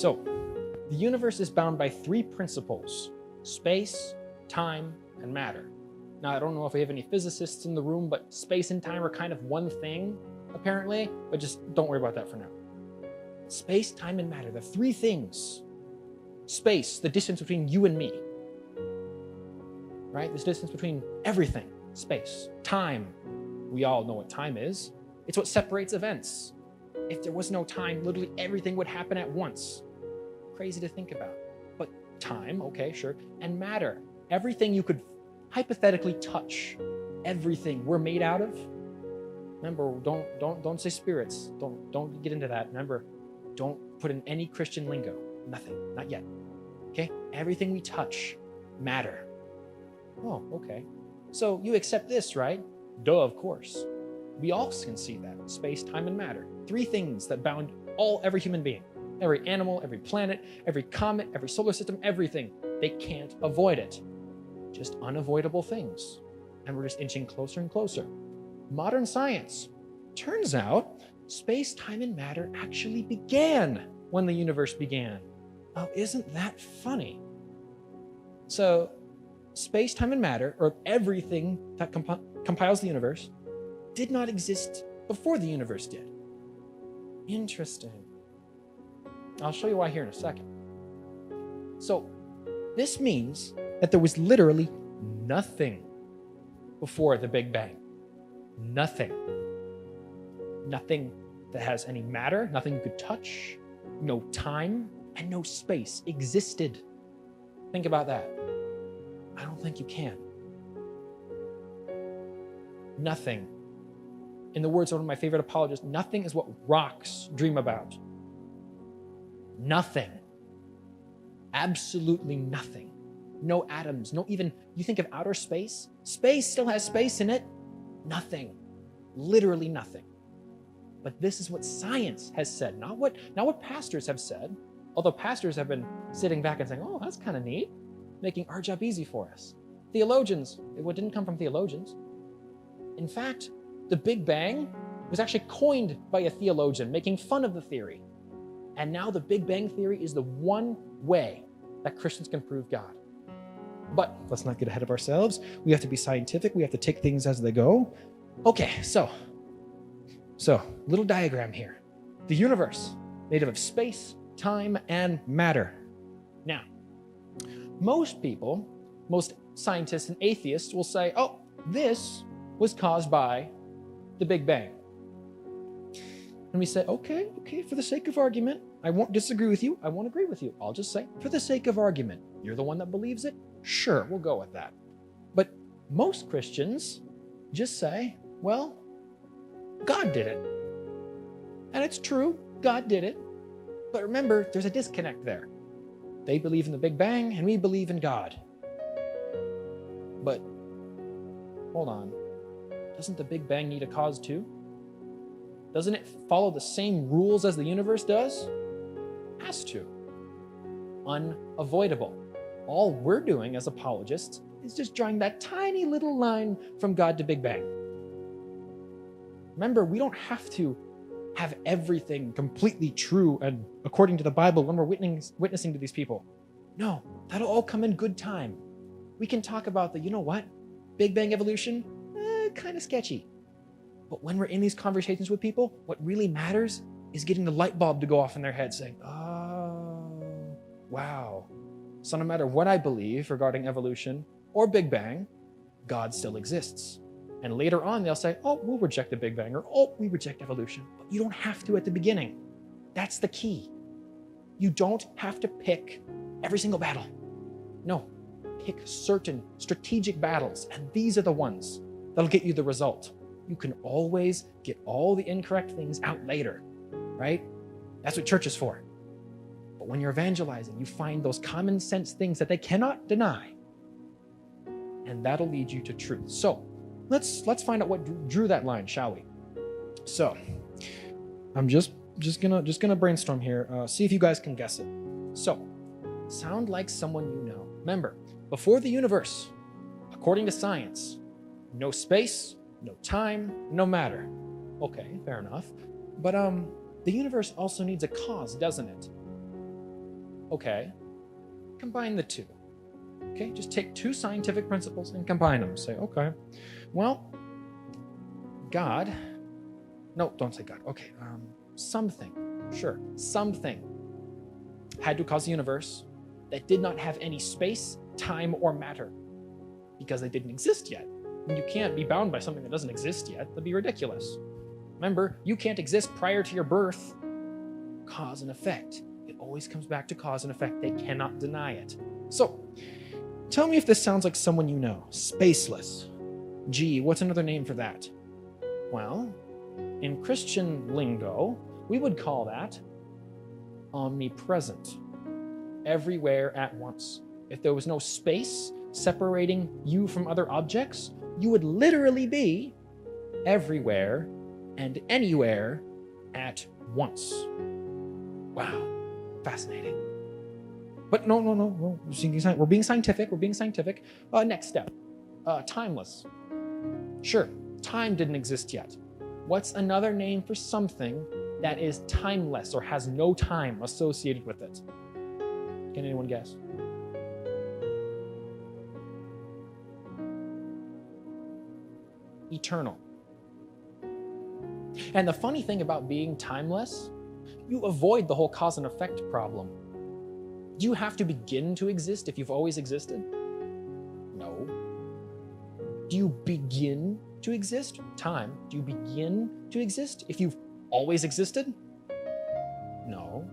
So, the universe is bound by three principles: space, time, and matter. Now, I don't know if we have any physicists in the room, but space and time are kind of one thing, apparently, but just don't worry about that for now. Space, time, and matter, the three things. Space, the distance between you and me, right? This distance between everything, space. Time, we all know what time is. It's what separates events. If there was no time, literally everything would happen at once. Crazy to think about. But time, okay, sure. And matter, everything you could hypothetically touch, everything we're made out of. Remember, don't say spirits. Don't get into that. Remember, don't put in any Christian lingo. Nothing, not yet. Okay? Everything we touch, matter. Oh, okay. So you accept this, right? Duh, of course. We all can see that. Space, time, and matter. Three things that bound every human being. Every animal, every planet, every comet, every solar system, everything. They can't avoid it. Just unavoidable things. And we're just inching closer and closer. Modern science. Turns out, space, time, and matter actually began when the universe began. Oh, isn't that funny? So, space, time, and matter, or everything that compiles the universe, did not exist before the universe did. Interesting. I'll show you why here in a second. So, this means that there was literally nothing before the Big Bang. Nothing. Nothing that has any matter, nothing you could touch, no time, and no space existed. Think about that. I don't think you can. Nothing. In the words of one of my favorite apologists, nothing is what rocks dream about. Nothing. Absolutely nothing. No atoms, no even, you think of outer space? Space still has space in it. Nothing. Literally nothing. But this is what science has said, not what pastors have said. Although pastors have been sitting back and saying, oh, that's kind of neat, making our job easy for us. Theologians, it didn't come from theologians. In fact, the Big Bang was actually coined by a theologian, making fun of the theory. And now the Big Bang theory is the one way that Christians can prove God. But let's not get ahead of ourselves. We have to be scientific. We have to take things as they go. Okay, so little diagram here. The universe, made up of space, time, and matter. Now, most people, most scientists and atheists will say, oh, this was caused by the Big Bang. And we say, okay, for the sake of argument, I won't disagree with you. I won't agree with you. I'll just say, for the sake of argument, you're the one that believes it? Sure, we'll go with that. But most Christians just say, well, God did it. And it's true, God did it. But remember, there's a disconnect there. They believe in the Big Bang, and we believe in God. But, hold on. Doesn't the Big Bang need a cause too? Doesn't it follow the same rules as the universe does? Has to. Unavoidable. All we're doing as apologists is just drawing that tiny little line from God to Big Bang. Remember, we don't have to have everything completely true and according to the Bible when we're witnessing to these people. No, that'll all come in good time. We can talk about you know what? Big Bang evolution? Kind of sketchy. But when we're in these conversations with people, what really matters is getting the light bulb to go off in their head saying, oh, wow. So no matter what I believe regarding evolution or Big Bang, God still exists. And later on, they'll say, oh, we'll reject the Big Bang, or oh, we reject evolution. But you don't have to at the beginning. That's the key. You don't have to pick every single battle. No, pick certain strategic battles, and these are the ones that'll get you the result. You can always get all the incorrect things out later, right? That's what church is for. But when you're evangelizing, you find those common sense things that they cannot deny, and that'll lead you to truth. So let's find out what drew that line, shall we? So I'm just gonna brainstorm here. See if you guys can guess it. So sound like someone you know. Remember, before the universe, according to science, no space, no time, no matter. Okay, fair enough. But the universe also needs a cause, doesn't it? Okay, combine the two. Okay, just take two scientific principles and combine them. Say, okay, well, God, no, don't say God. Okay, something, sure, something had to cause the universe that did not have any space, time, or matter because they didn't exist yet. And you can't be bound by something that doesn't exist yet. That'd be ridiculous. Remember, you can't exist prior to your birth. Cause and effect. It always comes back to cause and effect. They cannot deny it. So, tell me if this sounds like someone you know. Spaceless. Gee, what's another name for that? Well, in Christian lingo, we would call that omnipresent. Everywhere at once. If there was no space separating you from other objects, you would literally be everywhere and anywhere at once. Wow, fascinating. But no. We're being scientific. Next step, timeless. Sure, time didn't exist yet. What's another name for something that is timeless or has no time associated with it? Can anyone guess? Eternal. And the funny thing about being timeless, you avoid the whole cause and effect problem. Do you have to begin to exist if you've always existed? No. Do you begin to exist? Time. Do you begin to exist if you've always existed? No.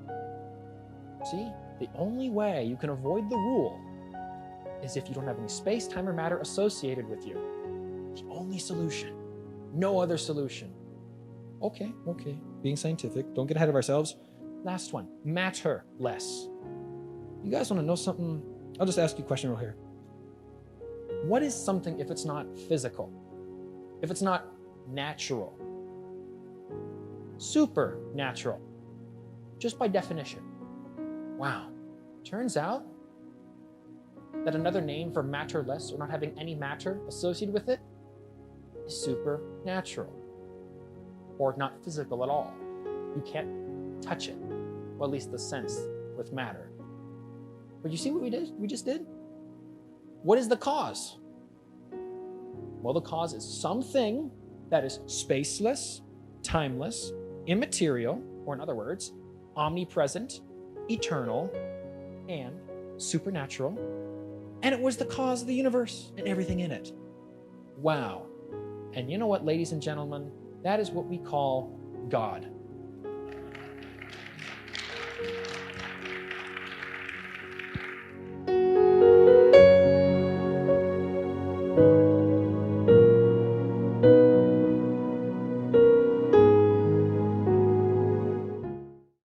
See, the only way you can avoid the rule is if you don't have any space, time, or matter associated with you. The only solution. No other solution. Okay. Being scientific. Don't get ahead of ourselves. Last one. Matterless. You guys want to know something? I'll just ask you a question real here. What is something if it's not physical? If it's not natural? Supernatural. Just by definition. Wow. Turns out that another name for matterless, or not having any matter associated with it, is supernatural. Or not physical at all. You can't touch it. Well, at least the sense with matter. But you see what we just did? What is the cause? Well, the cause is something that is spaceless, timeless, immaterial, or in other words, omnipresent, eternal, and supernatural. And it was the cause of the universe and everything in it. Wow. And you know what, ladies and gentlemen? That is what we call God.